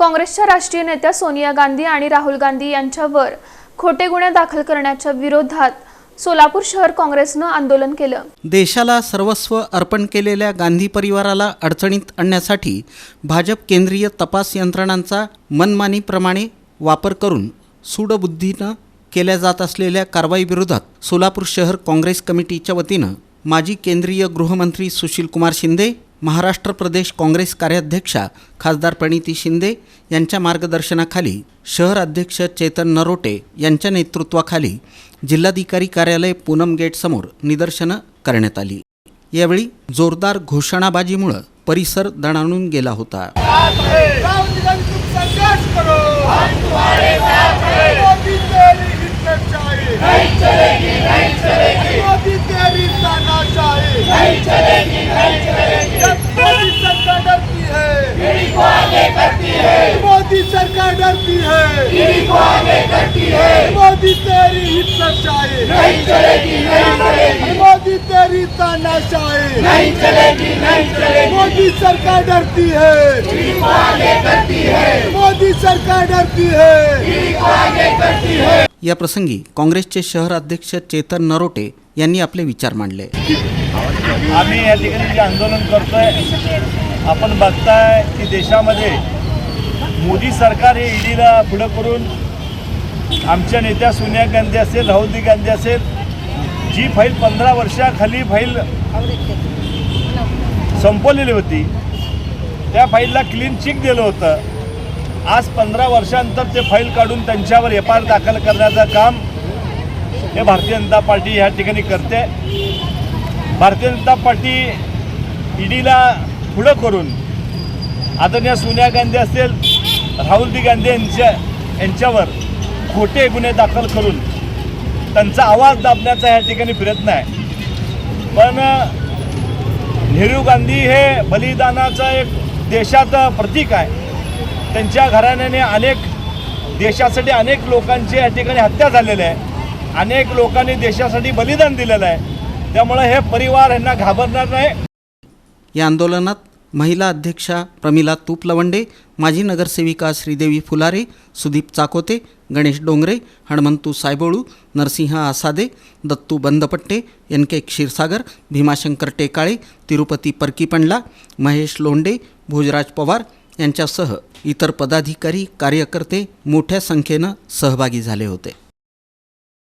काँग्रेसच्या राष्ट्रीय नेत्या सोनिया गांधी आणि राहुल गांधी यांच्यावर खोटे गुन्हे दाखल करण्याच्या विरोधात सोलापूर शहर काँग्रेसनं आंदोलन केलं। देशाला सर्वस्व अर्पण केलेल्या गांधी परिवाराला अडचणीत आणण्यासाठी भाजप केंद्रीय तपास यंत्रणांचा मनमानीप्रमाणे वापर करून सूडबुद्धीनं केल्या जात असलेल्या कारवाईविरोधात सोलापूर शहर काँग्रेस कमिटीच्या वतीनं माजी केंद्रीय गृहमंत्री सुशीलकुमार शिंदे, महाराष्ट्र प्रदेश काँग्रेस कार्याध्यक्षा खासदार प्रणिती शिंदे यांच्या मार्गदर्शनाखाली शहर अध्यक्ष चेतन नरोटे यांच्या नेतृत्वाखाली जिल्हाधिकारी कार्यालय पूनम गेट समोर निदर्शनं करण्यात आली। यावेळी जोरदार घोषणाबाजीमुळे परिसर दणाणून गेला होता। मोदी सरकार डरती है, गिरी को आगे करती है। मोदी तेरी हिटलरशाही नहीं चलेगी, नहीं चलेगी। मोदी तेरी तानाशाही नहीं चलेगी, नहीं चलेगी। मोदी सरकार डरती है, गिरी को आगे करती है। मोदी सरकार डरती है, गिरी को आगे करती है। या प्रसंगी काँग्रेसचे शहर अध्यक्ष चेतन नरोटे यांनी आपले विचार मांडले। आम्ही या ठिकाणी जे आंदोलन करतोय, आपण बघताय की देशामध्ये मोदी सरकार हे ईडीला पुढे करून आमच्या नेत्या सोनिया गांधी असेल, राहुल गांधी असेल, जी फाईल 15 वर्षाखाली फाईल संपवलेली होती, त्या फाईलला क्लीन चिट दिलं होतं। आज 15 वर्षांतर ते फाईल काढून त्यांच्यावर एफआयआर दाखल करण्याचं काम हे भारतीय जनता पार्टी ह्या ठिकाणी करते। भारतीय जनता पार्टी ईडीला पुढं करून आदरणीय सोनिया गांधी असेल, राहुल गांधी यांच्यावर खोटे गुन्हे दाखल करून त्यांचा आवाज दाबण्याचा या ठिकाणी प्रयत्न आहे। पण नेहरू गांधी हे बलिदानाचं एक देशाचं प्रतीक आहे। त्यांच्या घराण्याने अनेक देशासाठी अनेक लोकांची या ठिकाणी हत्या झालेली आहे, अनेक लोकांनी देशासाठी बलिदान दिलेलं आहे। त्यामुळे हे परिवार यांना घाबरणार नाही। या आंदोलनात महिला अध्यक्षा प्रमिला तुपलवंडे, माजी नगरसेविका श्रीदेवी फुलारे, सुदीप चाकोते, गणेश डोंगरे, हनुमंतू सायबोळू, नरसिंह आसादे, दत्तू बंदपट्टे, NK क्षीरसागर, भीमाशंकर टेकाळे, तिरुपती परकीपंडला, महेश लोंडे, भोजराज पवार यांच्यासह इतर पदाधिकारी कार्यकर्ते मोठ्या संख्येनं सहभागी झाले होते।